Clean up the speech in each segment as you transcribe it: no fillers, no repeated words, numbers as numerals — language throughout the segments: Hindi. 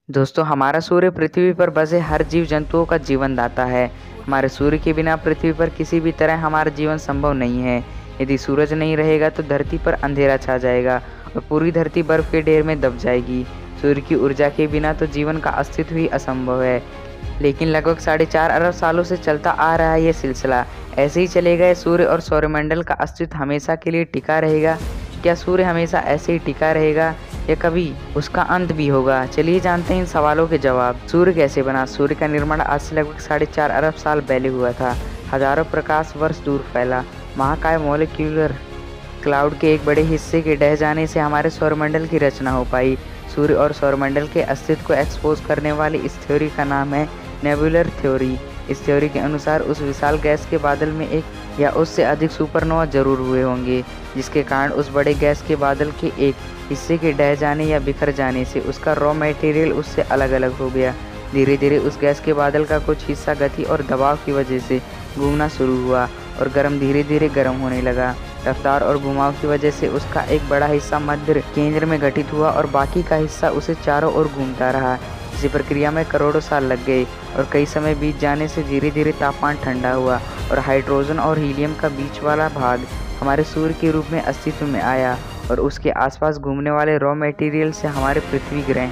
दोस्तों, हमारा सूर्य पृथ्वी पर बसे हर जीव जंतुओं का जीवन दाता है। हमारे सूर्य के बिना पृथ्वी पर किसी भी तरह हमारा जीवन संभव नहीं है। यदि सूरज नहीं रहेगा तो धरती पर अंधेरा छा जाएगा और पूरी धरती बर्फ के ढेर में दब जाएगी। सूर्य की ऊर्जा के बिना तो जीवन का अस्तित्व ही असंभव है। लेकिन लगभग 4.5 अरब सालों से चलता आ रहा है ये सिलसिला। ऐसे ही चलेगा सूर्य और सौरमंडल का अस्तित्व हमेशा के लिए टिका रहेगा? क्या सूर्य हमेशा ऐसे ही टिका रहेगा या कभी उसका अंत भी होगा? चलिए जानते हैं इन सवालों के जवाब। सूर्य कैसे बना? सूर्य का निर्माण आज से लगभग 4.5 अरब साल पहले हुआ था। हजारों प्रकाश वर्ष दूर फैला महाकाय मॉलिक्यूलर क्लाउड के एक बड़े हिस्से के ढह जाने से हमारे सौरमंडल की रचना हो पाई। सूर्य और सौरमंडल के अस्तित्व को एक्सपोज करने वाली इस थ्योरी का नाम है नेबुलर थ्योरी। इस थ्योरी के अनुसार उस विशाल गैस के बादल में एक या उससे अधिक सुपरनोवा जरूर हुए होंगे, जिसके कारण उस बड़े गैस के बादल के एक हिस्से के ढह जाने या बिखर जाने से उसका रॉ मटेरियल उससे अलग अलग हो गया। धीरे धीरे उस गैस के बादल का कुछ हिस्सा गति और दबाव की वजह से घूमना शुरू हुआ और धीरे धीरे गर्म होने लगा। रफ्तार और घुमाव की वजह से उसका एक बड़ा हिस्सा मध्य केंद्र में घटित हुआ और बाकी का हिस्सा उसे चारों ओर घूमता रहा। इसी प्रक्रिया में करोड़ों साल लग गए और कई समय बीत जाने से धीरे धीरे तापमान ठंडा हुआ और हाइड्रोजन और हीलियम का बीच वाला भाग हमारे सूर्य के रूप में अस्तित्व में आया और उसके आसपास घूमने वाले रॉ मटेरियल से हमारे पृथ्वी ग्रह,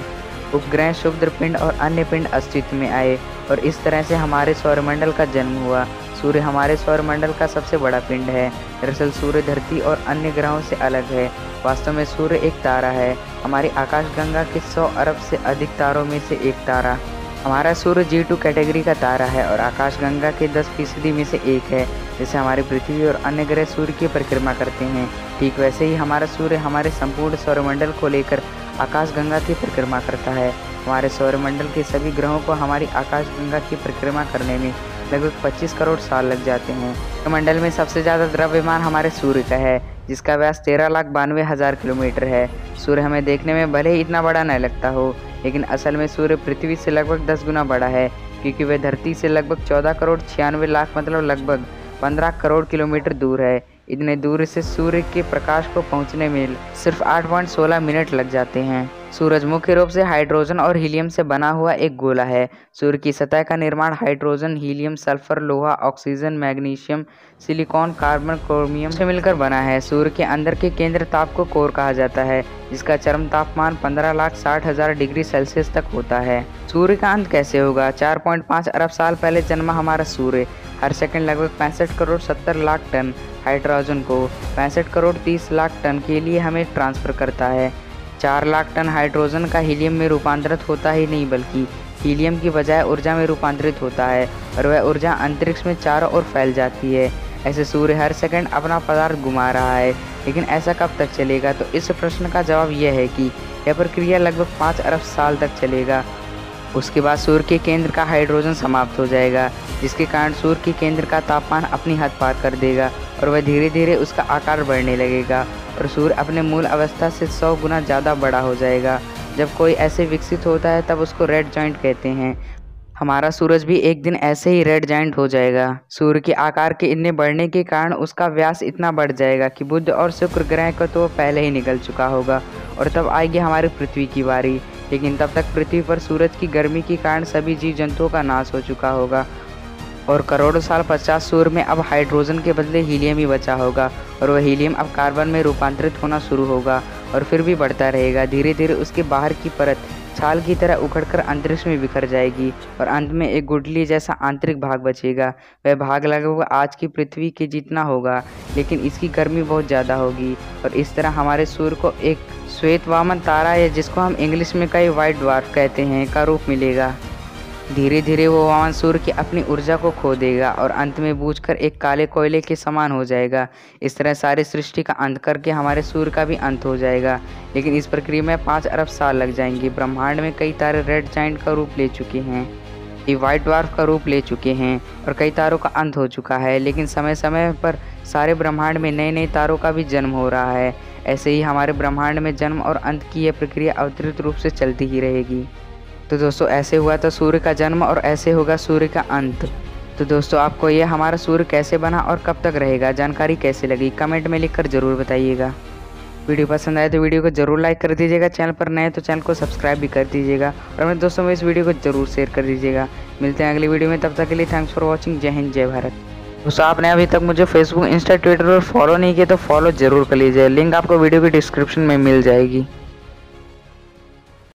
उपग्रह, क्षुद्र पिंड और अन्य पिंड अस्तित्व में आए और इस तरह से हमारे सौरमंडल का जन्म हुआ। सूर्य हमारे सौरमंडल का सबसे बड़ा पिंड है। दरअसल सूर्य धरती और अन्य ग्रहों से अलग है। वास्तव में सूर्य एक तारा है, हमारी आकाशगंगा के 100 अरब से अधिक तारों में से एक तारा। हमारा सूर्य G2 कैटेगरी का तारा है और आकाशगंगा के 10% में से एक है। जैसे हमारी पृथ्वी और अन्य ग्रह सूर्य की परिक्रमा करते हैं, ठीक वैसे ही हमारा सूर्य हमारे संपूर्ण सौरमंडल को लेकर आकाशगंगा की परिक्रमा करता है। हमारे सौरमंडल के सभी ग्रहों को हमारी आकाशगंगा की परिक्रमा करने में लगभग 25 करोड़ साल लग जाते हैं। सौरमंडल में सबसे ज़्यादा द्रव्यमान हमारे सूर्य का है, जिसका व्यास 13,92,000 किलोमीटर है। सूर्य हमें देखने में भले ही इतना बड़ा न लगता हो, लेकिन असल में सूर्य पृथ्वी से लगभग 10 गुना बड़ा है, क्योंकि वह धरती से लगभग 14 करोड़ 96 लाख मतलब लगभग 15 करोड़ किलोमीटर दूर है। इतने दूर से सूर्य के प्रकाश को पहुंचने में सिर्फ 8.16 मिनट लग जाते हैं। सूरज मुख्य रूप से हाइड्रोजन और हीलियम से बना हुआ एक गोला है। सूर्य की सतह का निर्माण हाइड्रोजन, हीलियम, सल्फर, लोहा, oxygen, magnesium, silicon, carbon, chromium से मिलकर बना है। सूर्य के अंदर के केंद्र ताप को कोर कहा जाता है, जिसका चरम तापमान 15,60,000 डिग्री सेल्सियस तक होता है। सूर्य का अंत कैसे होगा? 4.5 अरब साल पहले जन्मा हमारा सूर्य हर सेकंड लगभग 65 करोड़ 70 लाख टन हाइड्रोजन को 65 करोड़ 30 लाख टन के लिए हमें ट्रांसफर करता है। 4 लाख टन हाइड्रोजन का हीलियम में रूपांतरित होता ही नहीं, बल्कि हीलियम की बजाय ऊर्जा में रूपांतरित होता है और वह ऊर्जा अंतरिक्ष में चारों ओर फैल जाती है। ऐसे सूर्य हर सेकंड अपना पदार्थ घुमा रहा है, लेकिन ऐसा कब तक चलेगा? तो इस प्रश्न का जवाब यह है कि यह प्रक्रिया लगभग 5 अरब साल तक चलेगा। उसके बाद सूर्य के केंद्र का हाइड्रोजन समाप्त हो जाएगा, जिसके कारण सूर्य के केंद्र का तापमान अपनी हद पार कर देगा और वह धीरे धीरे उसका आकार बढ़ने लगेगा और सूर्य अपने मूल अवस्था से 100 गुना ज़्यादा बड़ा हो जाएगा। जब कोई ऐसे विकसित होता है तब उसको रेड जाइंट कहते हैं। हमारा सूरज भी एक दिन ऐसे ही रेड जाइंट हो जाएगा। सूर्य के आकार के इतने बढ़ने के कारण उसका व्यास इतना बढ़ जाएगा कि बुध और शुक्र ग्रह को तो पहले ही निकल चुका होगा और तब आएगी हमारी पृथ्वी की बारी। लेकिन तब तक पृथ्वी पर सूरज की गर्मी के कारण सभी जीव जंतुओं का नाश हो चुका होगा और करोड़ों साल पश्चात सूर्य में अब हाइड्रोजन के बदले हीलियम ही बचा होगा और वह हीलियम अब कार्बन में रूपांतरित होना शुरू होगा और फिर भी बढ़ता रहेगा। धीरे धीरे उसके बाहर की परत छाल की तरह उखड़कर अंतरिक्ष में बिखर जाएगी और अंत में एक गुठली जैसा आंतरिक भाग बचेगा। वह भाग लगभग आज की पृथ्वी के जितना होगा, लेकिन इसकी गर्मी बहुत ज़्यादा होगी और इस तरह हमारे सूर्य को एक श्वेत वामन तारा या जिसको हम इंग्लिश में कई व्हाइट ड्वार्फ कहते हैं का रूप मिलेगा। धीरे धीरे वो वामन सूर्य की अपनी ऊर्जा को खो देगा और अंत में बूझकर एक काले कोयले के समान हो जाएगा। इस तरह सारी सृष्टि का अंत करके हमारे सूर्य का भी अंत हो जाएगा, लेकिन इस प्रक्रिया में 5 अरब साल लग जाएंगे। ब्रह्मांड में कई तारे रेड जाइंट का रूप ले चुके हैं, ये व्हाइट ड्वार्फ का रूप ले चुके हैं और कई तारों का अंत हो चुका है, लेकिन समय समय पर सारे ब्रह्मांड में नए नए तारों का भी जन्म हो रहा है। ऐसे ही हमारे ब्रह्मांड में जन्म और अंत की यह प्रक्रिया अविरत रूप से चलती ही रहेगी। तो दोस्तों, ऐसे हुआ था सूर्य का जन्म और ऐसे होगा सूर्य का अंत। तो दोस्तों, आपको ये हमारा सूर्य कैसे बना और कब तक रहेगा जानकारी कैसे लगी, कमेंट में लिखकर ज़रूर बताइएगा। वीडियो पसंद आए तो वीडियो को जरूर लाइक कर दीजिएगा, चैनल पर नए तो चैनल को सब्सक्राइब भी कर दीजिएगा और अपने दोस्तों में इस वीडियो को जरूर शेयर कर दीजिएगा। मिलते हैं अगली वीडियो में, तब तक के लिए थैंक्स फॉर वॉचिंग। जय हिंद, जय भारत। दोस्तों आपने अभी तक मुझे फेसबुक, इंस्टा, ट्विटर पर फॉलो नहीं किया तो फॉलो जरूर कर लीजिए, लिंक आपको वीडियो की डिस्क्रिप्शन में मिल जाएगी।